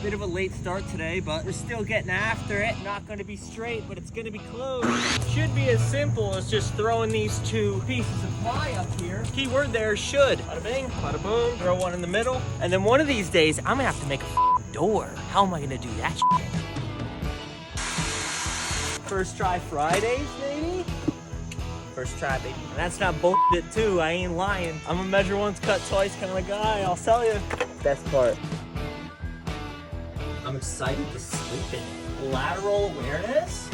Bit of a late start today, but we're still getting after it. Not gonna be straight, but it's gonna be close. Should be as simple as just throwing these two pieces of ply up here. Keyword there, should. Bada bing, bada boom. Throw one in the middle. And then one of these days, I'm gonna have to make a door. How am I gonna do that shit? First try Fridays, maybe? First try, baby. And that's not bullshit too, I ain't lying. I'm a measure once, cut twice kind of guy, I'll tell you. Best part. I'm excited to sleep in it. Lateral awareness.